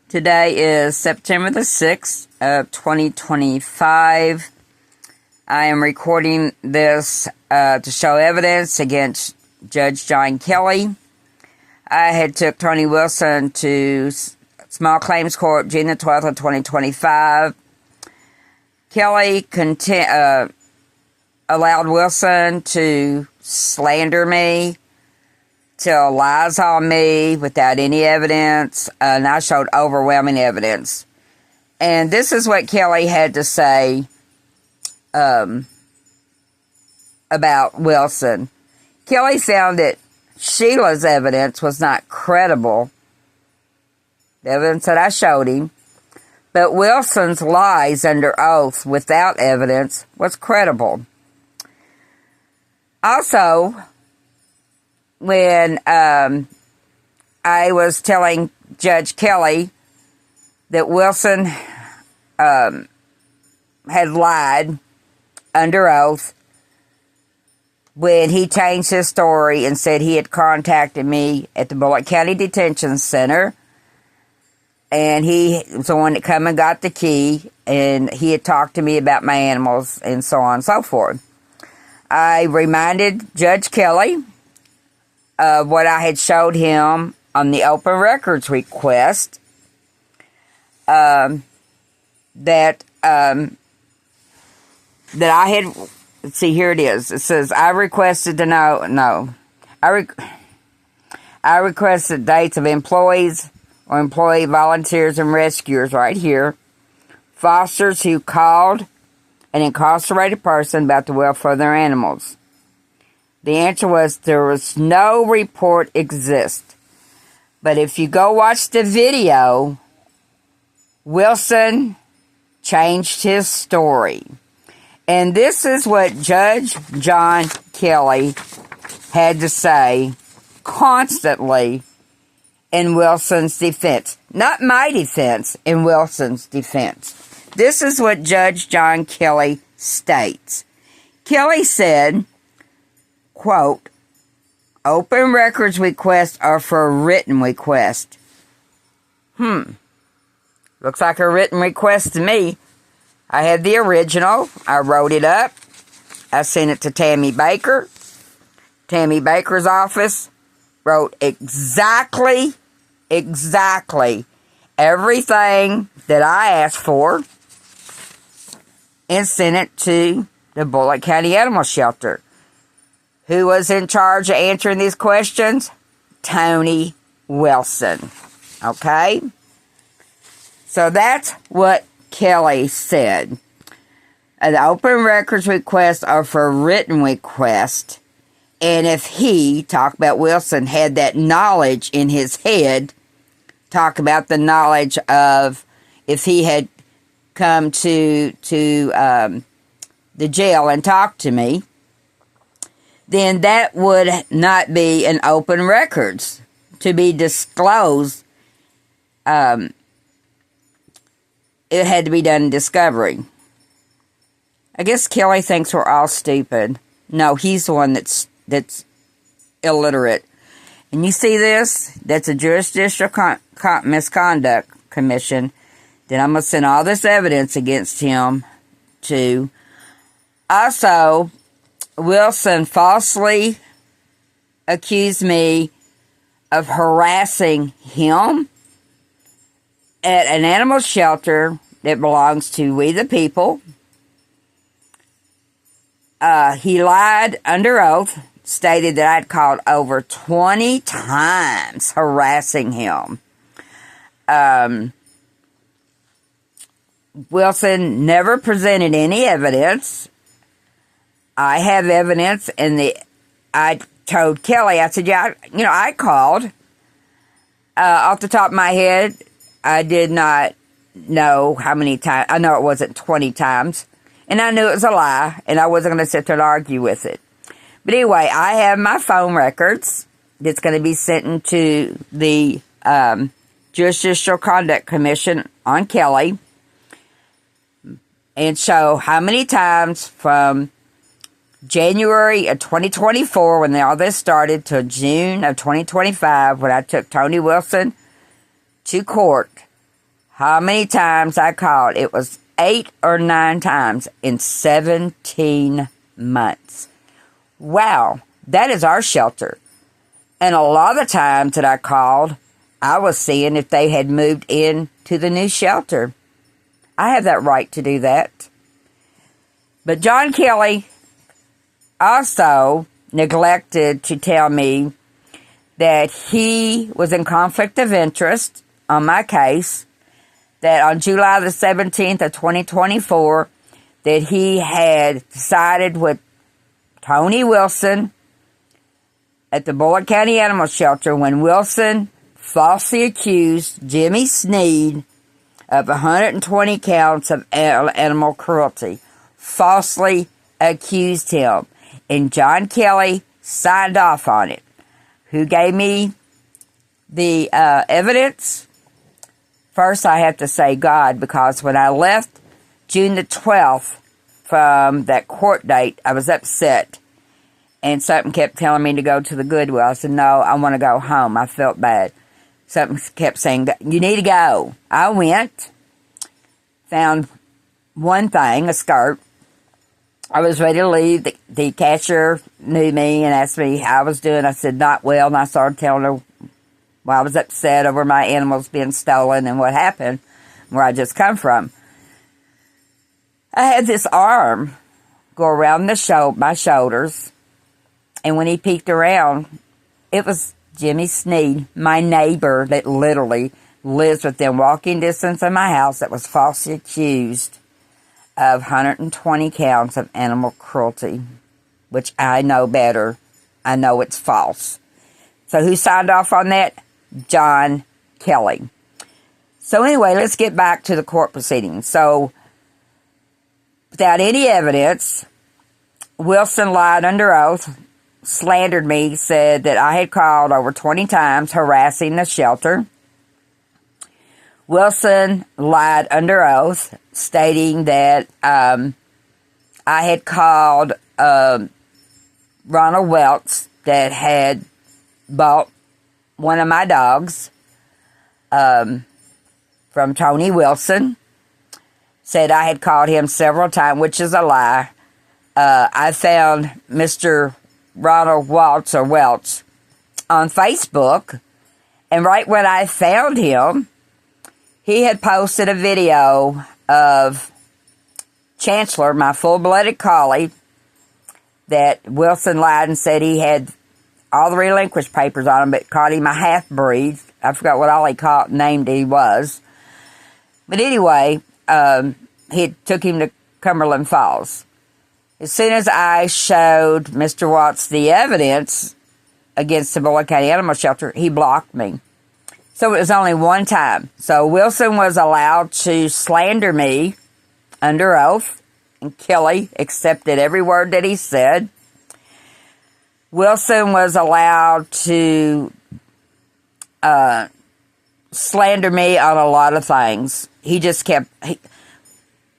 Today is September the 6th of 2025. I am recording this to show evidence against Judge John Kelly. I had took Tony Wilson to Small Claims Court June the 12th of 2025. Kelly allowed Wilson to slander me, tell lies on me without any evidence, and I showed overwhelming evidence. And this is what Kelly had to say about Wilson. Kelly found that Sheila's evidence was not credible, the evidence that I showed him, but Wilson's lies under oath without evidence was credible. Also, when I was telling Judge Kelly that Wilson had lied under oath when he changed his story and said he had contacted me at the Bullitt County Detention Center, and he was the one that come and got the key, and he had talked to me about my animals and so on and so forth. I reminded Judge Kelly of what I had showed him on the open records request, that I had, let's see, here it is. It says, I requested to know, I requested dates of employees or employee volunteers and rescuers right here, fosters who called an incarcerated person about the welfare of their animals. The answer was there was no report exist. But if you go watch the video, Wilson changed his story. And this is what Judge John Kelly had to say constantly in Wilson's defense. Not my defense, in Wilson's defense. This is what Judge John Kelly states. Kelly said, quote, open records requests are for a written request. Looks like a written request to me. I had the original. I wrote it up. I sent it to Tammy Baker. Tammy Baker's office wrote exactly everything that I asked for and sent it to the Bullitt County Animal Shelter. Who was in charge of answering these questions? Tony Wilson. Okay? So that's what Kelly said. An open records request are for a written request. And if he, talk about Wilson, had that knowledge in his head, talk about the knowledge of if he had come to the jail and talked to me, then that would not be an open records to be disclosed. It had to be done in discovery. I guess Kelly thinks we're all stupid. No, he's the one that's illiterate. And you see this? That's a jurisdictional misconduct commission that I'm going to send all this evidence against him to. Also, Wilson falsely accused me of harassing him at an animal shelter that belongs to We the People. He lied under oath, stated that I'd called over 20 times harassing him. Wilson never presented any evidence. I have evidence, and I told Kelly, I said, yeah, I called. Off the top of my head, I did not know how many times. I know it wasn't 20 times. And I knew it was a lie, and I wasn't going to sit there and argue with it. But anyway, I have my phone records that's going to be sent to the Judicial Conduct Commission on Kelly and show how many times from January of 2024, when all this started, to June of 2025, when I took Tony Wilson to court, how many times I called. It was 8 or 9 times in 17 months. Wow, that is our shelter. And a lot of the times that I called, I was seeing if they had moved in to the new shelter. I have that right to do that. But John Kelly also neglected to tell me that he was in conflict of interest on my case, that on July the 17th of 2024, that he had sided with Tony Wilson at the Bullitt County Animal Shelter when Wilson falsely accused Jimmy Sneed of 120 counts of animal cruelty. Falsely accused him. And John Kelly signed off on it. Who gave me the evidence? First, I have to say God, because when I left June the 12th from that court date, I was upset. And something kept telling me to go to the Goodwill. I said, no, I want to go home. I felt bad. Something kept saying, you need to go. I went, found one thing, a skirt. I was ready to leave. The cashier knew me and asked me how I was doing. I said, not well. And I started telling her I was upset over my animals being stolen and what happened, where I just come from. I had this arm go around my shoulders. And when he peeked around, it was Jimmy Sneed, my neighbor that literally lives within walking distance of my house, that was falsely accused of 120 counts of animal cruelty, which I know better. I know it's false. So who signed off on that? John Kelly. So anyway, let's get back to the court proceedings. So without any evidence, Wilson lied under oath, slandered me, said that I had called over 20 times harassing the shelter. Wilson lied under oath, stating that I had called Ronald Welts, that had bought one of my dogs from Tony Wilson. Said I had called him several times, which is a lie. I found Mr. Ronald Welts on Facebook, and right when I found him, he had posted a video of Chancellor, my full-blooded collie, that Wilson lied and said he had all the relinquished papers on him, but called him a half-breed. I forgot what all named he was. But anyway, he took him to Cumberland Falls. As soon as I showed Mr. Watts the evidence against the Bullitt County Animal Shelter, he blocked me. So it was only one time. So Wilson was allowed to slander me under oath, and Kelly accepted every word that he said. Wilson was allowed to slander me on a lot of things. He just kept...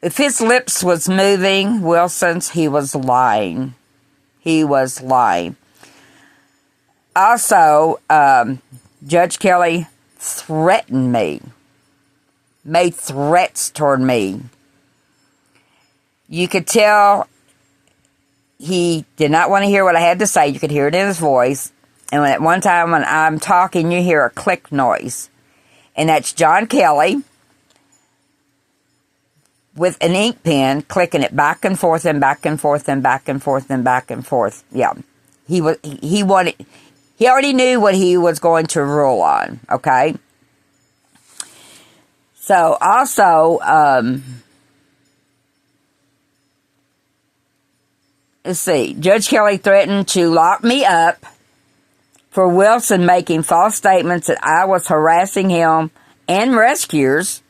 if his lips was moving, Wilson's, he was lying. He was lying. Also, Judge Kelly threatened me. Made threats toward me. You could tell he did not want to hear what I had to say. You could hear it in his voice. And at one time when I'm talking, you hear a click noise. And that's John Kelly with an ink pen, clicking it back and forth and back and forth and back and forth and back and forth. Yeah. He already knew what he was going to rule on, okay? So, also, let's see. Judge Kelly threatened to lock me up for Wilson making false statements that I was harassing him and rescuers,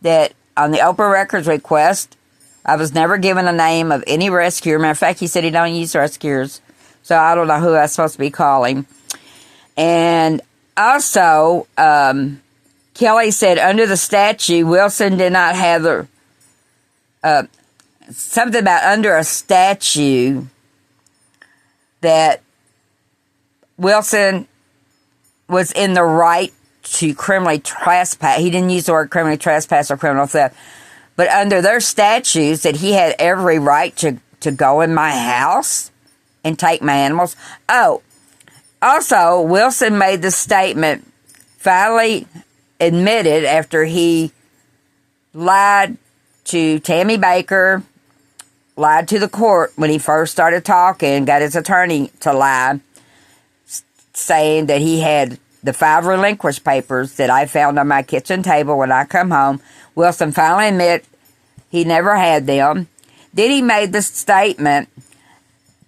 that on the Oprah Records request, I was never given a name of any rescuer. Matter of fact, he said he don't use rescuers. So I don't know who I'm supposed to be calling. And also, Kelly said under the statute, Wilson did not have the... something about under a statute that Wilson was in the right to criminally trespass. He didn't use the word criminally trespass or criminal theft. But under their statutes, that he had every right to go in my house and take my animals. Oh, also, Wilson made the statement, finally admitted after he lied to Tammy Baker, lied to the court when he first started talking, got his attorney to lie, saying that he had the 5 relinquished papers that I found on my kitchen table when I come home. Wilson finally admitted he never had them. Then he made the statement,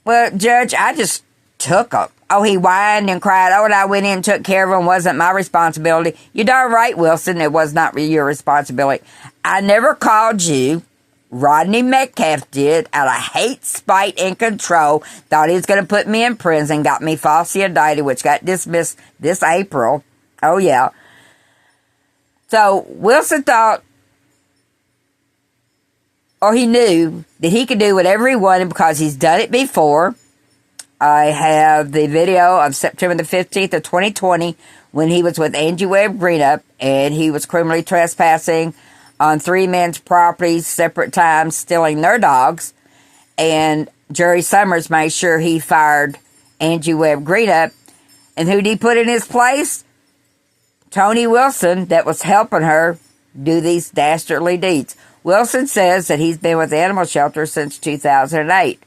well, Judge, I just took them. Oh, he whined and cried. Oh, and I went in and took care of them. Wasn't my responsibility. You're darn right, Wilson. It was not your responsibility. I never called you. Rodney Metcalfe did, out of hate, spite, and control. Thought he was going to put me in prison. Got me falsely indicted, which got dismissed this April. Oh, yeah. So, Wilson thought, or he knew, that he could do whatever he wanted because he's done it before. I have the video of September the 15th of 2020 when he was with Angie Webb Greenup and he was criminally trespassing on 3 men's properties, separate times, stealing their dogs. And Jerry Summers made sure he fired Angie Webb Greenup. And who did he put in his place? Tony Wilson, that was helping her do these dastardly deeds. Wilson says that he's been with the animal shelter since 2008.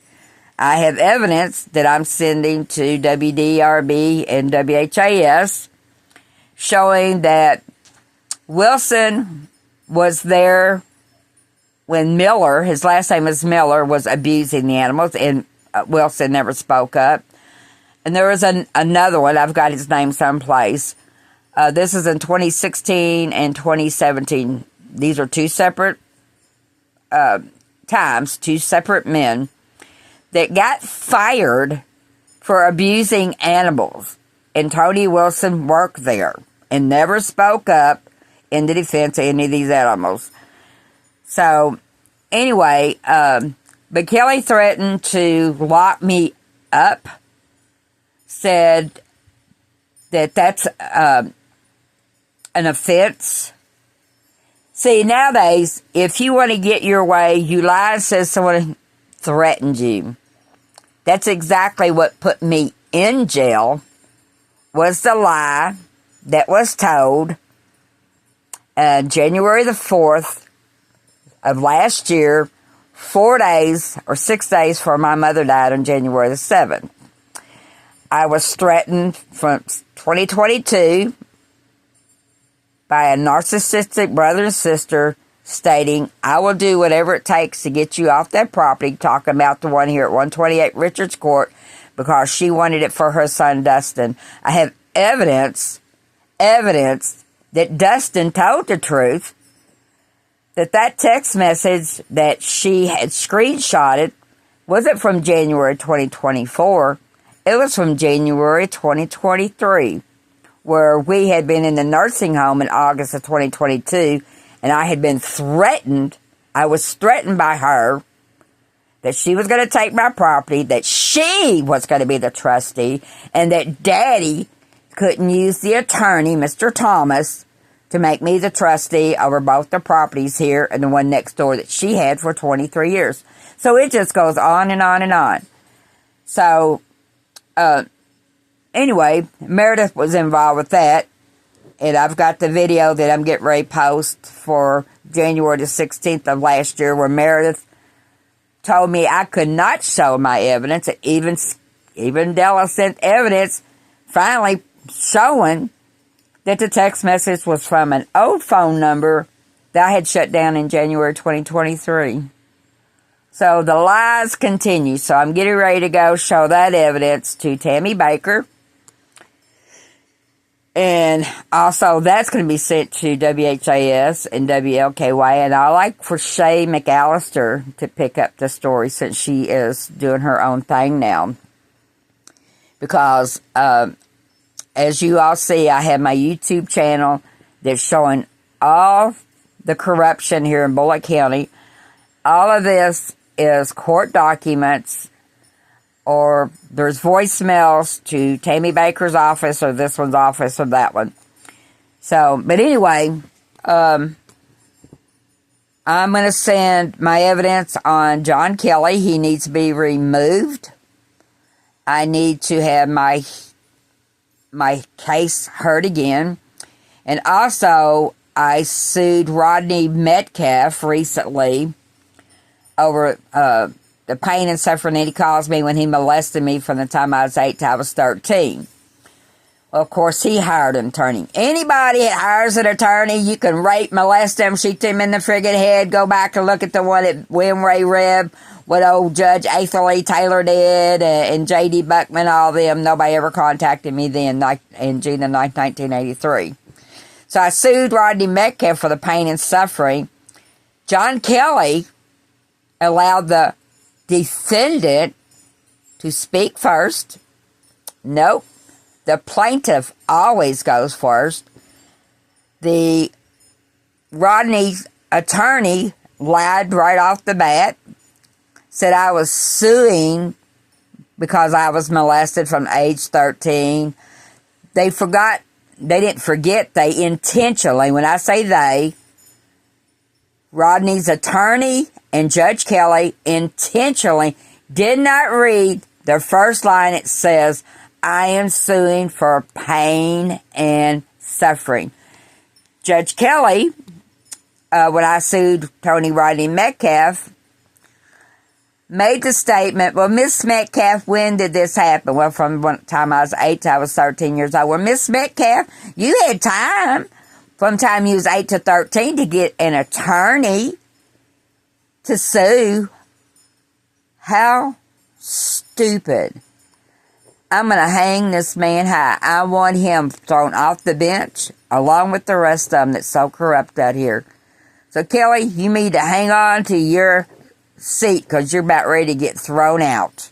I have evidence that I'm sending to WDRB and WHAS showing that Wilson was there when Miller, his last name is Miller, was abusing the animals, and Wilson never spoke up. And there was another one, I've got his name someplace. This is in 2016 and 2017. These are 2 separate times, 2 separate men that got fired for abusing animals. And Tony Wilson worked there and never spoke up in the defense of any of these animals. So, anyway, but Kelly threatened to lock me up, said that that's an offense. See, nowadays, if you want to get your way, you lie and say someone threatened you. That's exactly what put me in jail, was the lie that was told January the 4th of last year, 4 days or 6 days before my mother died on January the 7th. I was threatened from 2022 by a narcissistic brother and sister stating, I will do whatever it takes to get you off that property, talking about the one here at 128 Richards Court, because she wanted it for her son, Dustin. I have evidence that Dustin told the truth, that text message that she had screenshotted wasn't from January 2024. It was from January 2023, where we had been in the nursing home in August of 2022, and I had been threatened. I was threatened by her that she was going to take my property, that she was going to be the trustee, and that Daddy couldn't use the attorney, Mr. Thomas, to make me the trustee over both the properties here and the one next door that she had for 23 years. So it just goes on and on and on. So, anyway, Meredith was involved with that. And I've got the video that I'm getting ready to post for January the 16th of last year, where Meredith told me I could not show my evidence. Even Della sent evidence finally showing that the text message was from an old phone number that I had shut down in January 2023. So the lies continue. So I'm getting ready to go show that evidence to Tammy Baker. And also, that's going to be sent to WHAS and WLKY. And I like for Shay McAllister to pick up the story, since she is doing her own thing now. Because, as you all see, I have my YouTube channel that's showing all the corruption here in Bullock County. All of this is court documents, or there's voicemails to Tammy Baker's office, or this one's office, or that one, So, but anyway, I'm going to send my evidence on John Kelly. He needs to be removed. I need to have my case heard again. And also, I sued Rodney Metcalfe recently over the pain and suffering that he caused me when he molested me from the time I was 8 till I was 13. Well, of course, he hired an attorney. Anybody that hires an attorney, you can rape, molest them, shoot them in the friggin' head, go back and look at the one at William Ray Rebb, what old Judge Atherley Taylor did, and J.D. Buckman, all them. Nobody ever contacted me then in June of 1983. So I sued Rodney Metcalfe for the pain and suffering. John Kelly allowed the defendant to speak first. Nope. The plaintiff always goes first. The Rodney's attorney lied right off the bat. Said I was suing because I was molested from age 13. They didn't forget, they intentionally, when I say they, Rodney's attorney and Judge Kelly intentionally did not read the first line. It says, I am suing for pain and suffering. Judge Kelly, when I sued Tony Rodney Metcalfe, made the statement, well, Miss Metcalfe, when did this happen? Well, from the time I was 8 to I was 13 years old. Well, Miss Metcalfe, you had time from the time you was 8 to 13 to get an attorney to sue. How stupid. I'm going to hang this man high. I want him thrown off the bench along with the rest of them that's so corrupt out here. So, Kelly, you need to hang on to your seat because you're about ready to get thrown out.